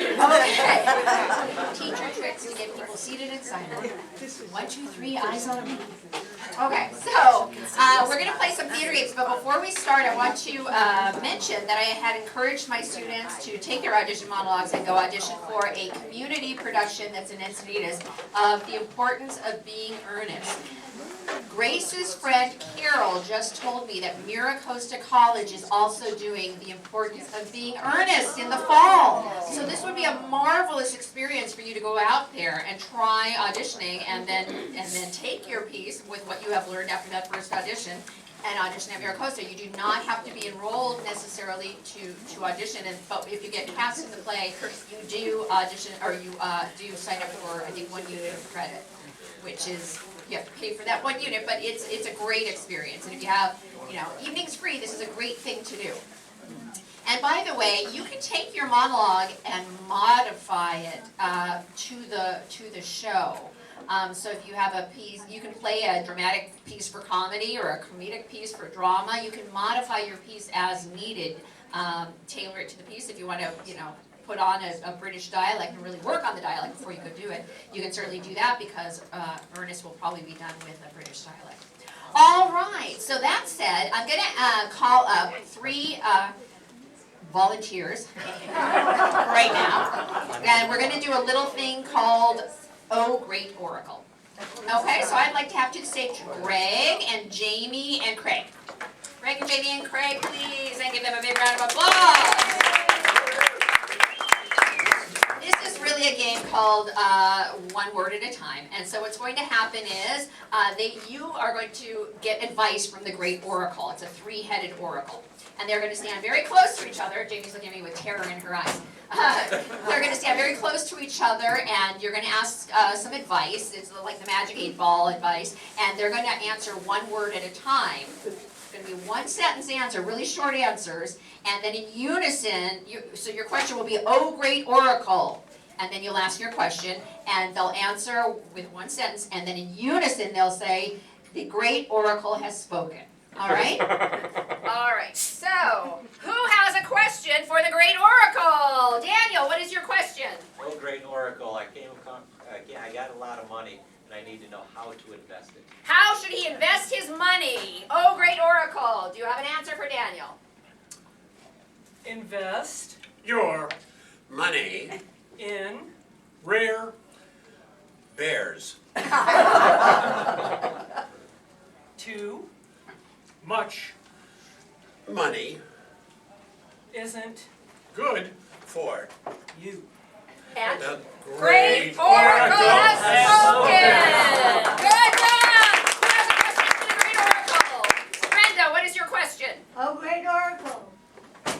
Okay. Teacher tricks to get people seated and silent. 1, 2, 3, eyes on me. Okay, so we're going to play some theater games, but before we start, I want to mention that I had encouraged my students to take their audition monologues and go audition for a community production that's in Encinitas of The Importance of Being Earnest. Grace's friend Carol just told me that MiraCosta College is also doing The Importance of Being Earnest in the fall. So this would be a marvelous experience for you to go out there and try auditioning and then take your piece with what you have learned after that first audition and audition at MiraCosta. You do not have to be enrolled necessarily to audition, but if you get cast in the play, you do audition, or you do sign up for, I think, 1 unit of credit, which is, you have to pay for that 1 unit, but it's a great experience. And if you have, evenings free, this is a great thing to do. And by the way, you can take your monologue and modify it to the show. So if you have a piece, you can play a dramatic piece for comedy or a comedic piece for drama. You can modify your piece as needed, tailor it to the piece. If you want to, put on a British dialect and really work on the dialect before you go do it, you can certainly do that because Ernest will probably be done with a British dialect. All right, so that said, I'm going to call up 3 volunteers right now, and we're going to do a little thing called Oh Great Oracle. Okay, so I'd like to have to the stage Greg and Jamie and Craig. Greg and Jamie and Craig, please, and give them a big round of applause. This is really a game called 1 word at a time, and so what's going to happen is you are going to get advice from the Great Oracle. It's a 3-headed oracle, and they're going to stand very close to each other. Jamie's looking at me with terror in her eyes. They're going to stand very close to each other, and you're going to ask some advice. It's like the Magic 8-Ball advice, and they're going to answer 1 word at a time. It's going to be 1-sentence answer, really short answers, and then in unison, so your question will be, Oh Great Oracle, and then you'll ask your question, and they'll answer with 1 sentence, and then in unison they'll say, The Great Oracle has spoken. All right? All right, so who has a question for the Great Oracle? Daniel, what is your question? Oh, Great Oracle, I got a lot of money, and I need to know how to invest it. How should he invest his money? Oh, Great Oracle. Do you have an answer for Daniel? Invest your money in rare bears. Too Much money isn't good for you. And the Great Oracle has spoken. Good job. Who has a question for the Great Oracle? Brenda, what is your question? Oh, Great Oracle,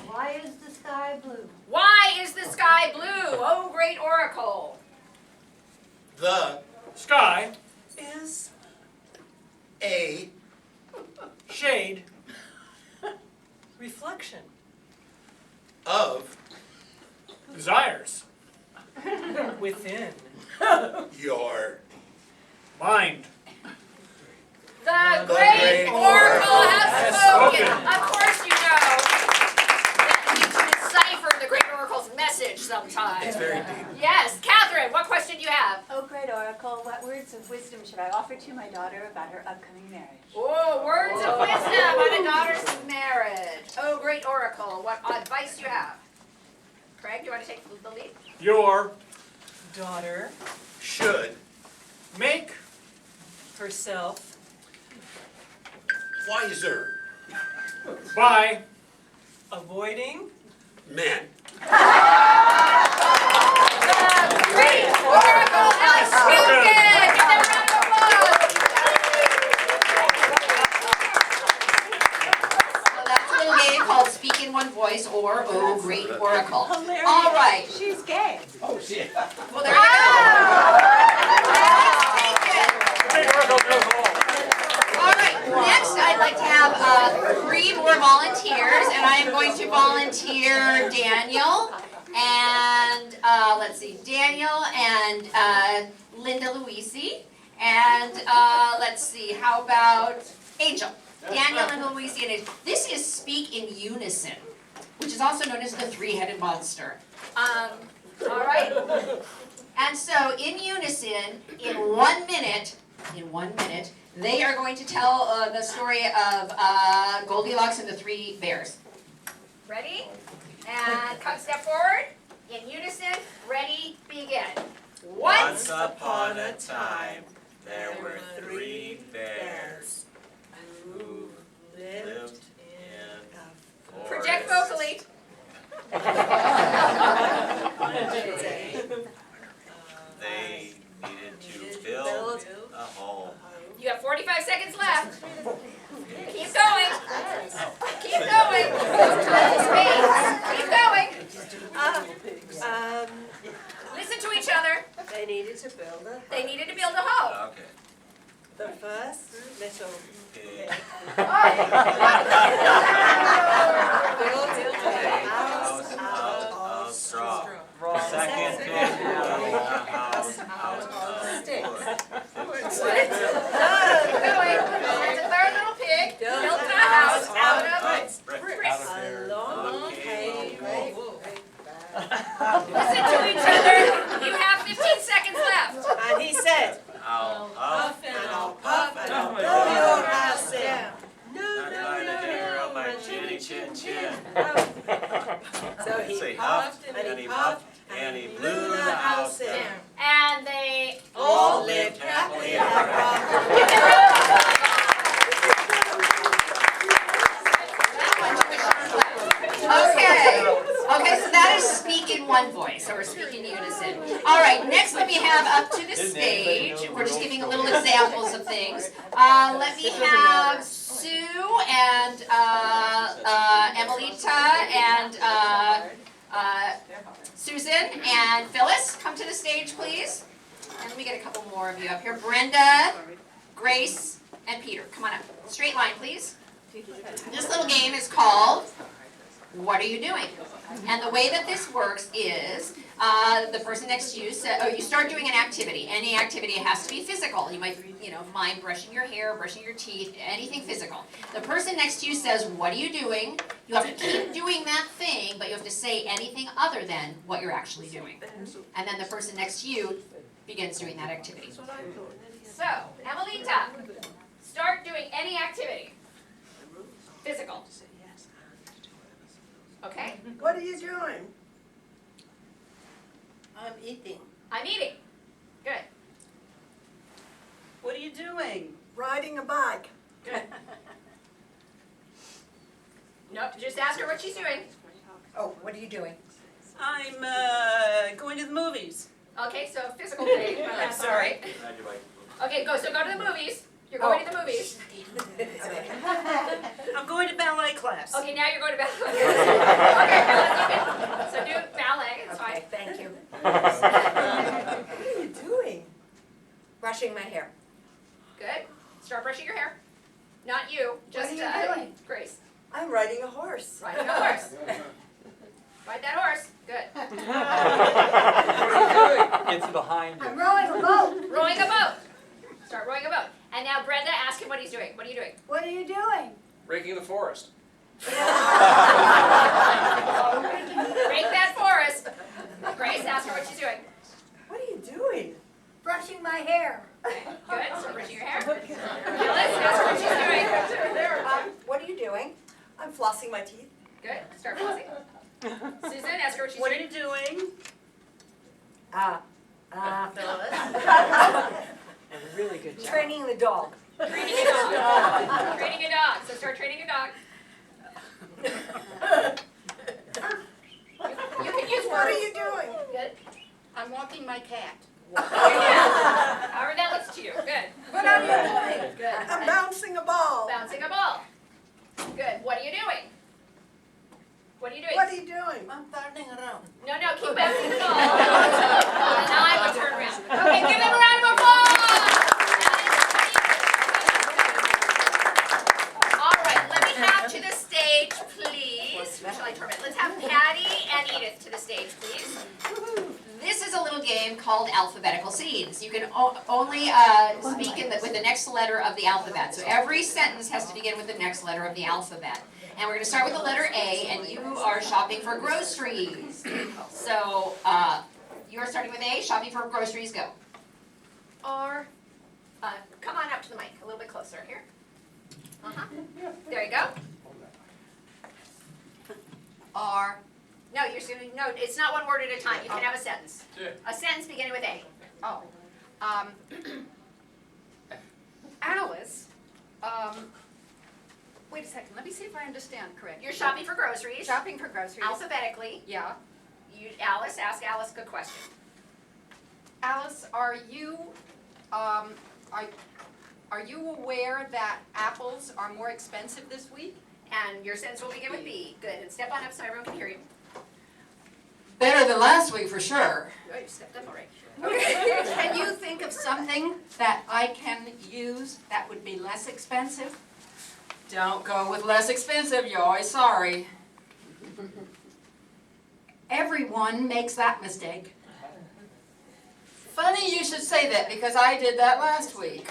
why is the sky blue? Why is the sky blue? Oh, Great Oracle. the sky Is a shade reflection of desires within your mind. The The Great Great Oracle Oracle has has spoken. spoken. Of course you know that you can decipher the Great Oracle's message sometimes. It's very deep. Yes, Catherine, what question do you have? Oh, great oracle, what words of wisdom should I offer to my daughter about her upcoming marriage? Oh, words of wisdom on a daughter's marriage. Oh, Great Oracle, what advice do you have? Craig, do you want to take the lead? Your daughter should make herself wiser by avoiding men. The Great Oracle has spoken! Give them a round of applause! So that's a little game called Speak in One Voice or Oh Great Oracle. Hilarious. All right. She's gay. Oh, shit. Well, there you go. All right, next I'd like to have 3 more volunteers, and I am going to volunteer Daniel and, let's see, Daniel and Linda Luisi, and let's see, how about Angel? Daniel and Luisi and Angel. This is Speak in Unison, which is also known as the 3-headed monster. All right. And so in unison, in 1 minute, they are going to tell the story of Goldilocks and the Three Bears. Ready? And come step forward. In unison, ready, begin. Once upon a time, there were 3 bears who lived in a forest. Project vocally. They needed to build a home. You have 45 seconds left. Keep going. Keep going. Don't touch the space. Keep going. Listen to each other. They needed to build a, They needed to build a home. Okay. the first little Pig. built a House out of straw. Second pig built a house out of sticks. Keep going. There's a third little pig. Built a house out of bricks. Along Okay. came Listen to each other. You have 15 seconds left. and he said, I'll huff and and I'll I'll puff puff and and I'll I'll blow blow your your house down. No, Not no, by the no, hair on no, my my chinny chin chin. So So he he puffed huffed and he puffed and he blew the house down. And they All lived happily ever after. Give them a round of applause. Okay, so that is speak in one voice, or speak in unison. All right, next let me have up to the stage, we're just giving a little examples of things. Let me have Sue and Emelita and Susan and Phyllis come to the stage, please. And let me get a couple more of you up here. Brenda, Grace, and Peter, come on up. Straight line, please. This little game is called What Are You Doing? And the way that this works is the person next to you you start doing an activity. Any activity has to be physical. You might, mind brushing your hair, brushing your teeth, anything physical. The person next to you says, "What are you doing?" You have to keep doing that thing, but you have to say anything other than what you're actually doing. And then the person next to you begins doing that activity. So, Emelita, start doing any activity. Physical. Okay? What are you doing? I'm eating. I'm eating. Good. What are you doing? Riding a bike. Good. Nope, just ask her what she's doing. Oh, what are you doing? I'm going to the movies. Okay, so physical thing. I'm sorry. Okay, go to the movies. You're going to the movies. I'm going to ballet class. Okay, now you're going to ballet. Okay, ballet. So do ballet, it's fine. Thank you. What are you doing? Brushing my hair. Good. Start brushing your hair. Not you, just What are you doing? Grace. I'm riding a horse. Riding a horse. Ride that horse. Good. It's behind you. I'm rowing a boat. Rowing a boat. Start rowing a boat. And now Brenda, ask him what he's doing. What are you doing? What are you doing? Raking the forest. Break that forest. Grace, ask her what she's doing. What are you doing? Brushing my hair. Good. Start brushing your hair. Phyllis, ask her what she's doing. What are you doing? I'm flossing my teeth. Good. Start flossing. Susan, ask her what she's What are doing. you doing? Phyllis. A really good job. Training the dog. Training a dog. Training a dog. So start training a dog. You can use words. What are you doing? Good. I'm walking my cat. However that looks to you. Good. What are you doing? Good. I'm bouncing a ball. Bouncing a ball. Good. What are you doing? What are you doing? What are you doing? I'm turning around. No, keep bouncing the ball. And now I will turn around. Okay, give them a round of applause. All right, let me have to the stage, please. Shall I turn it? Let's have Patty and Edith to the stage, please. This is a little game called alphabetical scenes. You can only speak with the next letter of the alphabet. So every sentence has to begin with the next letter of the alphabet. And we're going to start with the letter A, and you are shopping for groceries. So you are starting with A, shopping for groceries, go. R, come on up to the mic, a little bit closer here. There you go. R. No, no, it's not one word at a time. You can have a sentence. A sentence beginning with A. Oh. Alice, wait a second, let me see if I understand correctly. You're shopping for groceries. Shopping for groceries. Alphabetically. Yeah. Ask Alice a good question. Alice, are you aware that apples are more expensive this week? And your sentence will begin with B. Good. And step on up so everyone can hear you. Better than last week for sure. Oh, you stepped up already. Can you think of something that I can use that would be less expensive? Don't go with less expensive, you're always sorry. Everyone makes that mistake. Funny you should say that because I did that last week.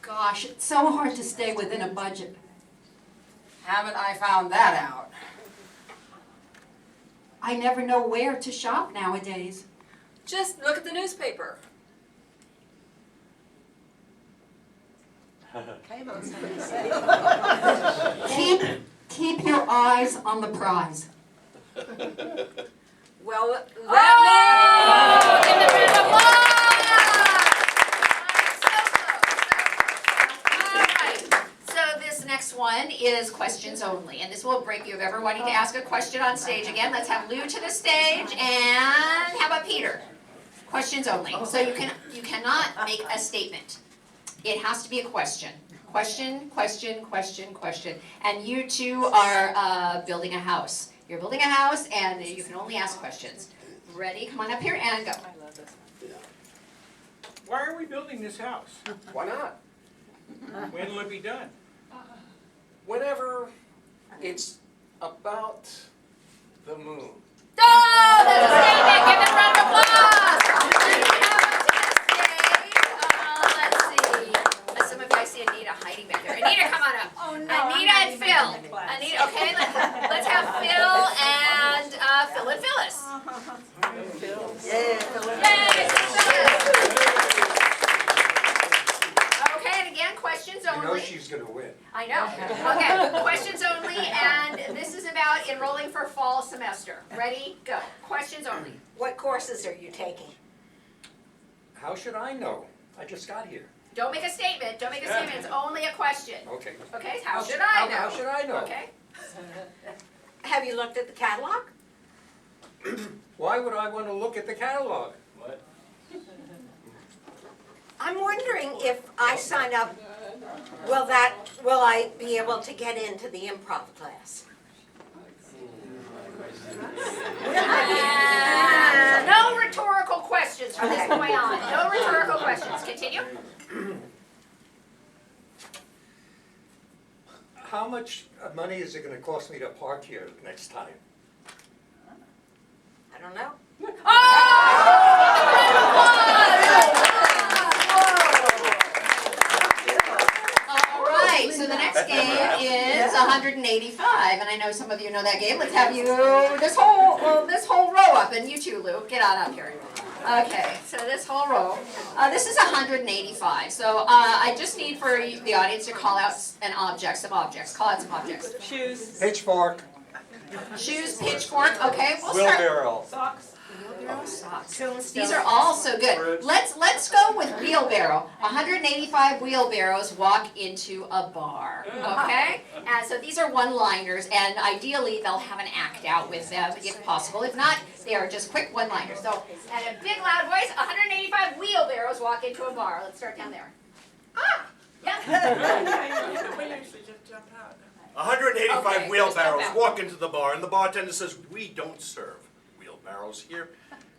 Gosh, it's so hard to stay within a budget. Haven't I found that out? I never know where to shop nowadays. Just look at the newspaper. Keep your eyes on the prize. Well, Give them a round of applause! So this next one is questions only, and this will break you of ever wanting to ask a question on stage again. Let's have Lou to the stage, and how about Peter? Questions only. So you cannot make a statement. It has to be a question. Question, question, question, question. And you two are building a house. You're building a house, and you can only ask questions. Ready? Come on up here and go. Why are we building this house? Why not? When will it be done? Whenever it's about the moon. Oh, that's a statement. Give them a round of applause. Let's see. Some of you, I see Anita hiding back there. Anita, come on up. Oh, no, Anita and Phil. Anita, okay, let's have Phil and Phil and Phyllis. Yay, Phyllis. Okay, and again, questions You know only. she's gonna win. I know. Okay, questions only, and this is about enrolling for fall semester. Ready, go. Questions only. What courses are you taking? How should I know? I just got here. Don't make a statement, don't make a statement, it's only a question. Okay. Okay, how should I know? How should I know? Okay. Have you looked at the catalog? Why would I want to look at the catalog? What? I'm wondering if I sign up, will I be able to get into the improv class? No rhetorical questions from this point on. No rhetorical questions. Continue. How much money is it going to cost me to park here next time? I don't know. All right, so the next game is 185, and I know some of you know that game. Let's have you this whole row up, and you too, Lou, get on up here. Okay, so this whole row. This is 185. So I just need for the audience to call out some objects. Call out some objects. Shoes. Pitchfork. Shoes, pitchfork. Okay, we'll start. Wheelbarrow. Wheelbarrow, socks. These are all so good. Let's go with wheelbarrow. 185 wheelbarrows walk into a bar. Okay, and so these are one-liners, and ideally they'll have an act out with them if possible. If not, they are just quick one-liners. So, at a big loud voice, 185 wheelbarrows walk into a bar. Let's start down there. Ah, yeah. 185 Okay, wheelbarrows just step walk into the bar, and the bartender says, "We don't serve wheelbarrows here."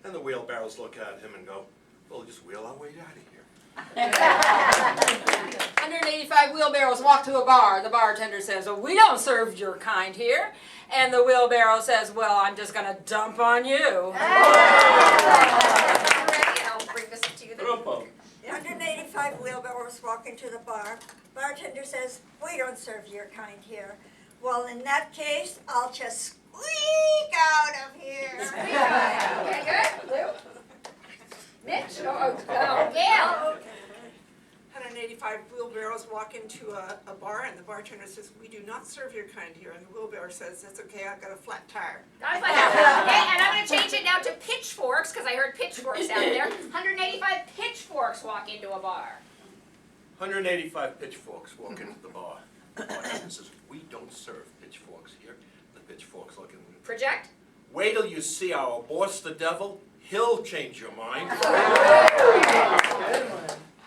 And the wheelbarrows look at him and go, "Well, just wheel our way out of here." 185 wheelbarrows walk to a bar. The bartender says, "Oh, we don't serve your kind here." And the wheelbarrow says, "Well, I'm just going to dump on you." I'll bring this to you. 185 wheelbarrows walk into the bar. Bartender says, "We don't serve your kind here." Well, in that case, I'll just squeak out of here. Okay, good. Lou? Mitch? Gail? 185 wheelbarrows walk into a bar and the bartender says, "We do not serve your kind here." And the wheelbarrow says, "That's okay, I've got a flat tire." Okay, and I'm going to change it now to pitchforks, because I heard pitchforks out there. 185 pitchforks walk into a bar. 185 pitchforks walk into the bar. The bartender says, "We don't serve pitchforks here." The pitchforks look at him. Project? Wait till you see our boss, the devil. He'll change your mind.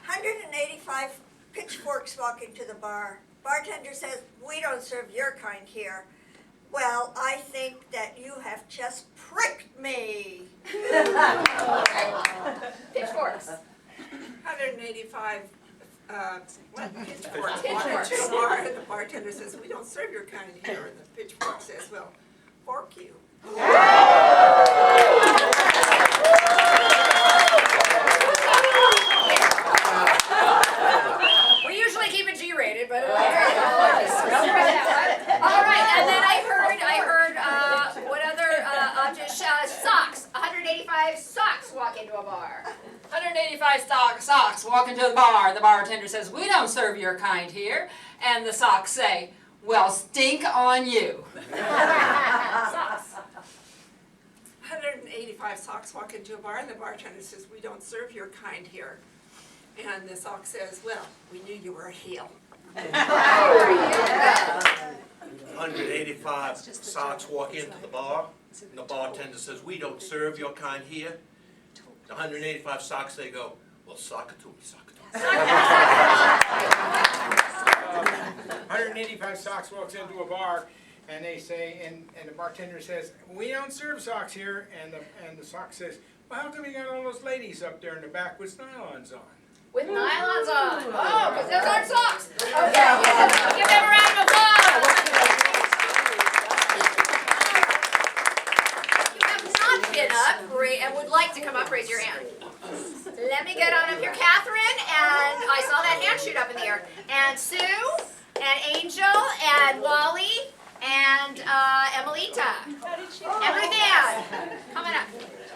185 pitchforks walk into the bar. Bartender says, "We don't serve your kind here." Well, I think that you have just pricked me. Pitchforks. 185 pitchforks walk into a bar and the bartender says, "We don't serve your kind here." And the pitchfork says, "Well, fork you." We usually keep it G-rated, but all right, and then I heard, what other object? Socks. 185 socks walk into a bar. 185 socks walk into the bar. The bartender says, "We don't serve your kind here." And the socks say, "Well, stink on you." Socks. 185 socks walk into a bar and the bartender says, "We don't serve your kind here." And the sock says, "Well, we knew you were a heel." 185 socks walk into the bar, and the bartender says, "We don't serve your kind here." The 185 socks, they go, "Well, sock it to me, sock it to me." 185 socks walks into a bar, and they say, and the bartender says, "We don't serve socks here," and the sock says, "Well, how come you got all those ladies up there in the back with nylons on?" With nylons on. Oh, because those aren't socks. Okay, give them a round of applause. You have not been up and would like to come up, raise your hand. Let me get on up here. Catherine, and I saw that hand shoot up in the air. And Sue, and Angel, and Wally, and Emelita. Emily Van, coming up.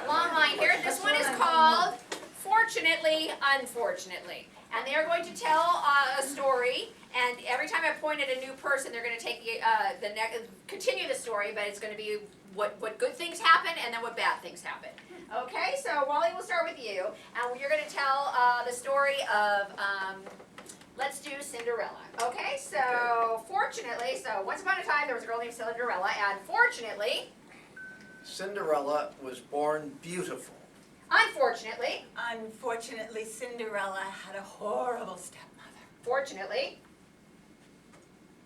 Long line here. This one is called Fortunately, Unfortunately. And they are going to tell a story, and every time I point at a new person, they're going to take continue the story, but it's going to be what good things happen and then what bad things happen. Okay, so Wally, we'll start with you, and you're going to tell the story of, let's do Cinderella. Okay, so fortunately, once upon a time there was a girl named Cinderella, and fortunately, Cinderella was born beautiful. unfortunately, Unfortunately, Cinderella had a horrible stepmother. fortunately,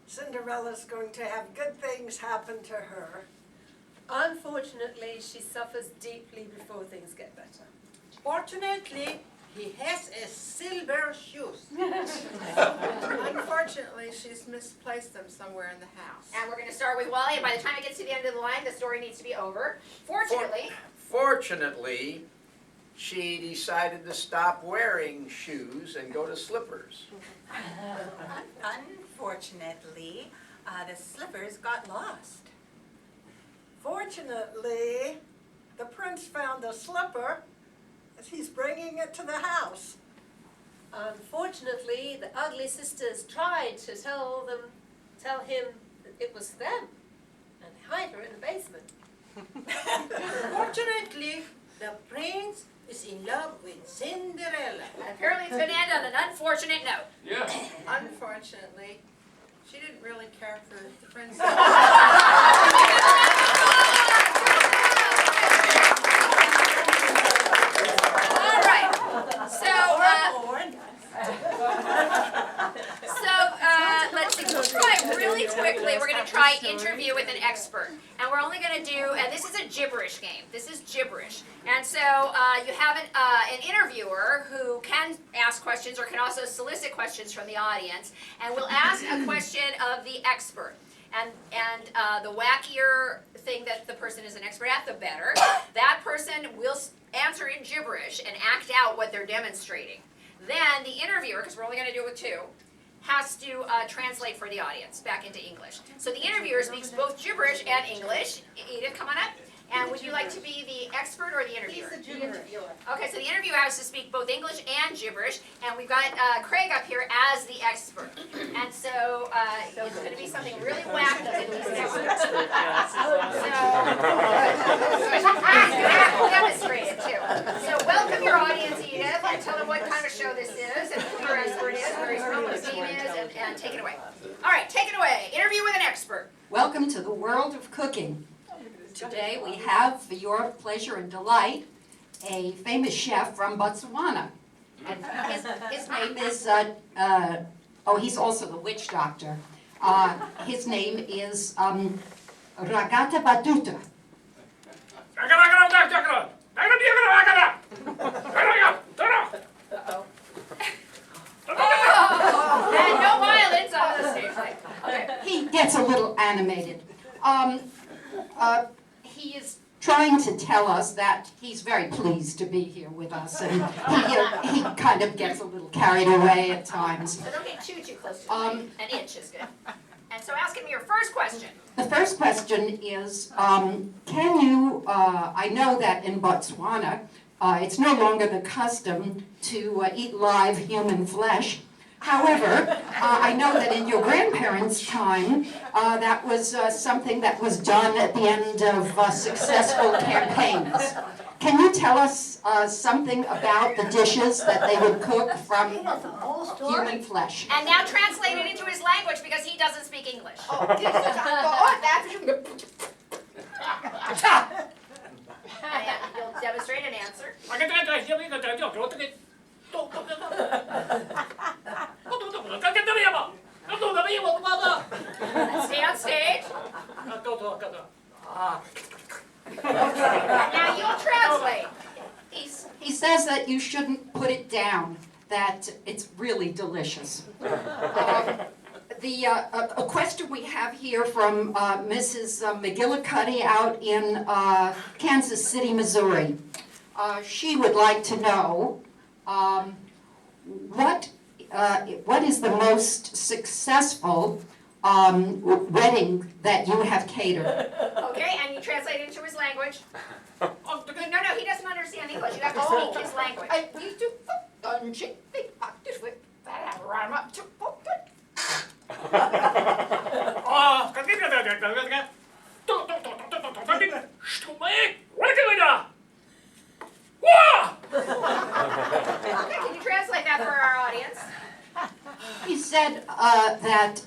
Cinderella's going to have good things happen to her. Unfortunately, she suffers deeply before things get better. Fortunately, he has a silver shoes. Unfortunately, she's misplaced them somewhere in the house. and we're going to start with Wally, and by the time it gets to the end of the line, the story needs to be over. Fortunately, Fortunately, she decided to stop wearing shoes and go to slippers. Unfortunately, the slippers got lost. Fortunately, the prince found the slipper as he's bringing it to the house. Unfortunately, the ugly sisters tried to tell him that it was them and hide her in the basement. Fortunately, the prince is in love with Cinderella. and apparently it's going to end on an unfortunate note. Yeah. Unfortunately, she didn't really care for the prince. All right, let's see, we'll try really quickly, we're going to try interview with an expert. And we're only gonna do, and this is a gibberish game. This is gibberish. And so you have an interviewer who can ask questions or can also solicit questions from the audience. And we'll ask a question of the expert. And the wackier thing that the person is an expert at, the better. That person will answer in gibberish and act out what they're demonstrating. Then the interviewer, because we're only gonna do it with two, has to translate for the audience back into English. So the interviewer speaks both gibberish and English. Edith, come on up. And would you like to be the expert or the interviewer? He's the interviewer. Okay, so the interviewer has to speak both English and gibberish, and we've got Craig up here as the expert. And so it's going to be something really wacky. So demonstrate it too. So welcome your audience, Edith, and tell them what kind of show this is, and who your expert is, where he's from, what his name is, and take it away. All right, take it away. Interview with an expert. Welcome to the world of cooking. Today we have, for your pleasure and delight, a famous chef from Botswana. And his name is, he's also the witch doctor. His name is Ragata Batuta. And no violence on the stage. Okay. He gets a little animated. He is trying to tell us that he's very pleased to be here with us, and he kind of gets a little carried away at times. So don't get too close to the mic. An inch is good. And so ask him your first question. The first question is, can you, I know that in Botswana, it's no longer the custom to eat live human flesh. However, I know that in your grandparents' time, that was something that was done at the end of successful campaigns. Can you tell us something about the dishes that they would cook from human flesh? And now translate it into his language because he doesn't speak English. And you'll demonstrate an answer. Stay on stage. Now you'll translate. He says that you shouldn't put it down, that it's really delicious. A question we have here from Mrs. McGillicuddy out in Kansas City, Missouri. She would like to know what is the most successful wedding that you have catered? Okay, and you translate it into his language. No, he doesn't understand English. You have to speak his language. Okay, can you translate that for our audience? He said that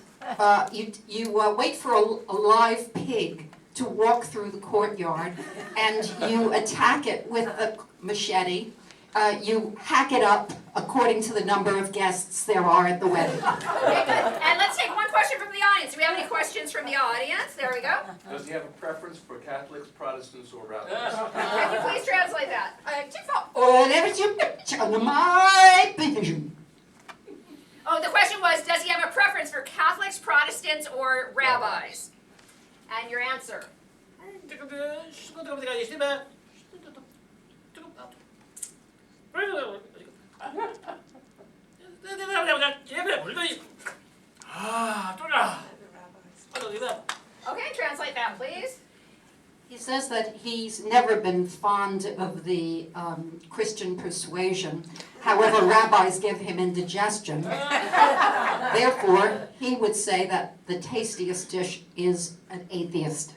you wait for a live pig to walk through the courtyard, and you attack it with a machete. You hack it up according to the number of guests there are at the wedding. Okay, good. And let's take one question from the audience. Do we have any questions from the audience? There we go. Does he have a preference for Catholics, Protestants, or rabbis? Can you please translate that? Oh, the question was, does he have a preference for Catholics, Protestants, or rabbis? And your answer? Okay, translate that, please. He says that he's never been fond of the Christian persuasion. However, rabbis give him indigestion. Therefore, he would say that the tastiest dish is an atheist.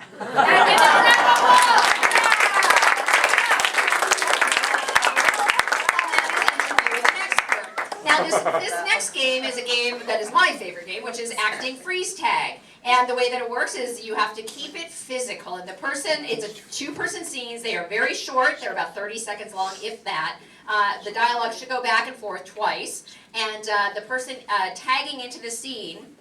Now, this next game is a game that is my favorite game, which is acting freeze tag. And the way that it works is you have to keep it physical. And the person, it's a two-person scenes. They are very short. They're about 30 seconds long, if that. The dialogue should go back and forth twice. And the person tagging into the scene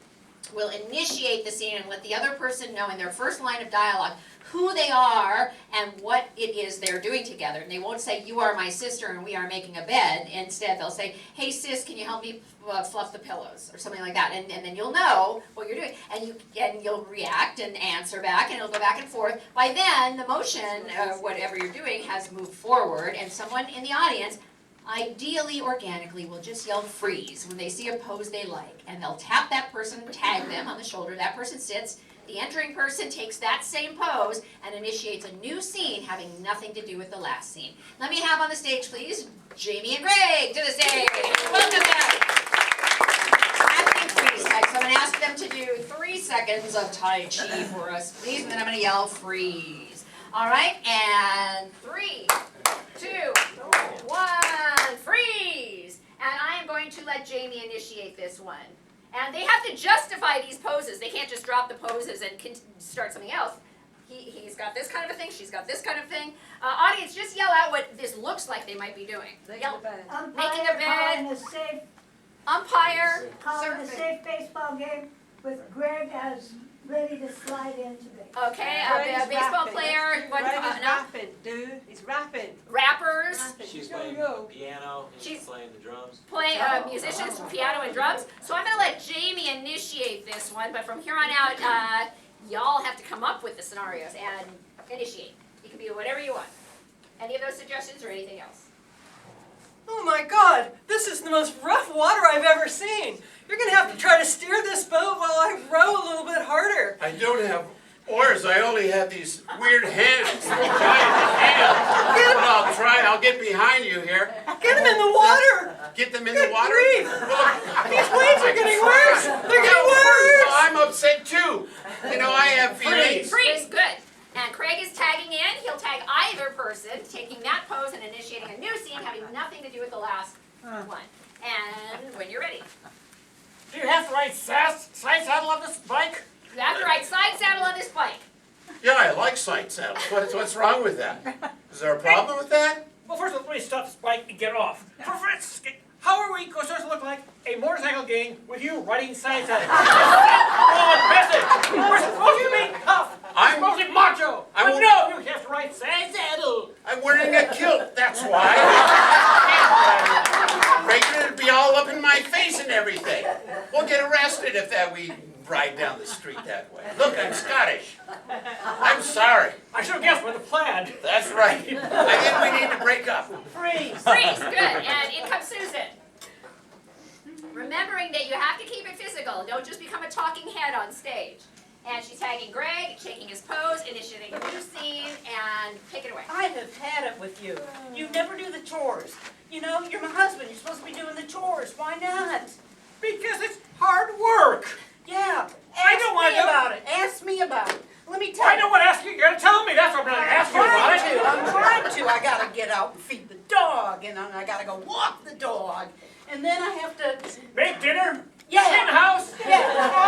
will initiate the scene and let the other person know in their first line of dialogue who they are and what it is they're doing together. And they won't say, you are my sister and we are making a bed. Instead, they'll say, hey sis, can you help me fluff the pillows, or something like that. And then you'll know what you're doing. And you'll react and answer back, and it'll go back and forth. By then, the motion, whatever you're doing, has moved forward, and someone in the audience, ideally organically, will just yell freeze when they see a pose they like. And they'll tap that person, tag them on the shoulder, that person sits, the entering person takes that same pose and initiates a new scene having nothing to do with the last scene. Let me have on the stage, please, Jamie and Greg to the stage. Welcome back. Acting freeze tag. So I'm going to ask them to do 3 seconds of Tai Chi for us, please, and then I'm going to yell freeze. All right, and 3, 2, 1, freeze. And I am going to let Jamie initiate this one. And they have to justify these poses. They can't just drop the poses and start something else. He's got this kind of a thing, she's got this kind of thing. Audience, just yell out what this looks like they might be doing. Yell, making a bed. Calling a safe, Umpire. calling a safe baseball game with Greg as ready to slide into it. Okay, a baseball player. What, rapping, dude. He's rapping. Rappers. She's playing piano, and she's playing the drums. Musicians, piano and drums. So I'm going to let Jamie initiate this one, but from here on out, y'all have to come up with the scenarios and initiate. It can be whatever you want. Any of those suggestions or anything else? Oh my God, this is the most rough water I've ever seen. You're gonna have to try to steer this boat while I row a little bit harder. I don't have oars, I only have these weird hands. Giant hands. But I'll try, I'll get behind you here. Get them in the water. Get them in the water? These waves are getting worse. They're getting worse. Well, I'm upset too. You know, I have feelings. Freeze, good. And Craig is tagging in. He'll tag either person, taking that pose and initiating a new scene having nothing to do with the last one. And when you're ready. Do you have to ride side saddle on this bike? You have to ride side saddle on this bike. Yeah, I like side saddles. What's wrong with that? Is there a problem with that? Well, first of all, let me stop this bike and get off. For instance, how are we supposed to look like a motorcycle gang with you riding side saddle? Wrong message. We're supposed to be tough. We're supposed to be macho. But no, you have to ride side saddle. I'm wearing a kilt, that's why. Regular, it'd be all up in my face and everything. We'll get arrested if we ride down the street that way. Look, I'm Scottish. I'm sorry. I should have guessed with the plaid. That's right. I think we need to break up. Freeze. Freeze, good. And in comes Susan. Remembering that you have to keep it physical. Don't just become a talking head on stage. And she's tagging Greg, taking his pose, initiating a new scene, and take it away. I have had it with you. You never do the chores. You know, you're my husband. You're supposed to be doing the chores. Why not? Because it's hard work. Yeah. I don't want to about it. Ask me about it. Let me tell you. I don't want to ask you. You got to tell me. That's what I'm going to ask you about it. I'm trying to. I got to get out and feed the dog, and I got to go walk the dog, and then I have to make dinner. Yeah. Clean the house. Yeah.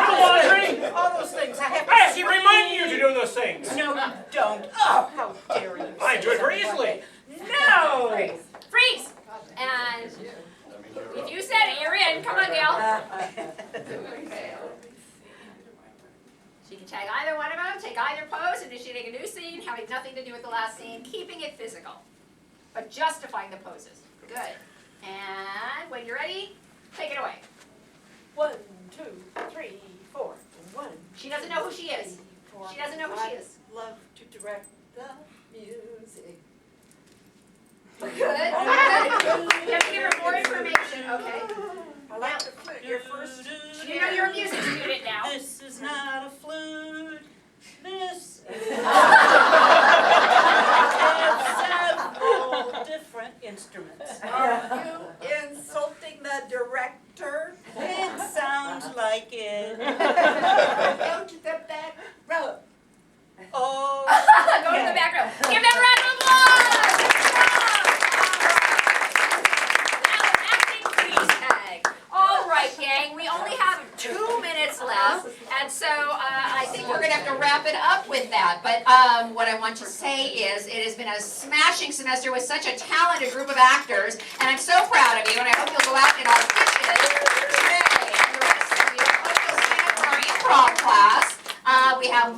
Do laundry. All those things. I have to. I keep reminding you to do those things. No, you don't. Oh, how dare you? I do it very easily. No! Freeze! And if you said it, you're in. Come on, Gail. She can tag either one of them, take either pose, initiating a new scene, having nothing to do with the last scene, keeping it physical, but justifying the poses. Good. And when you're ready, take it away. 1, 2, 3, 4. 1. She doesn't know who she is. She doesn't know who she is. Love to direct the music. Good. You have to give her more information. Okay. I like to put your first. You know you're a music student now. This is not a flute. This is several different instruments. Are you insulting the director? It sounds like it. Go to the back row. Oh. Go to the back row. Give them a round of applause. Now, acting freeze tag. All right, gang. We only have 2 minutes left, and so I think we're going to have to wrap it up with that. But what I want to say is it has been a smashing semester with such a talented group of actors, and I'm so proud of you, and I hope you'll go out and audition today. And the rest of you, I hope you'll stand for our class. We have,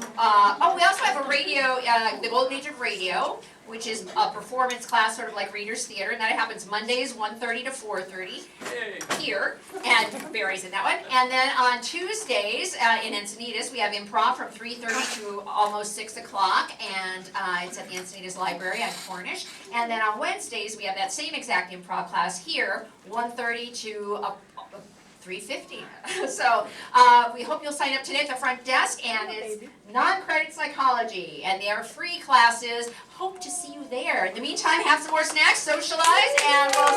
we also have a radio, the Golden Age of Radio, which is a performance class, sort of like Reader's Theater, and that happens Mondays, 1:30 to 4:30 here, and varies in that one. And then on Tuesdays in Encinitas, we have improv from 3:30 to almost 6 o'clock, and it's at the Encinitas Library on Cornish. And then on Wednesdays, we have that same exact improv class here, 1:30 to 3:50. So we hope you'll sign up today at the front desk, and it's non-credit psychology, and they are free classes. Hope to see you there. In the meantime, have some more snacks, socialize, and we'll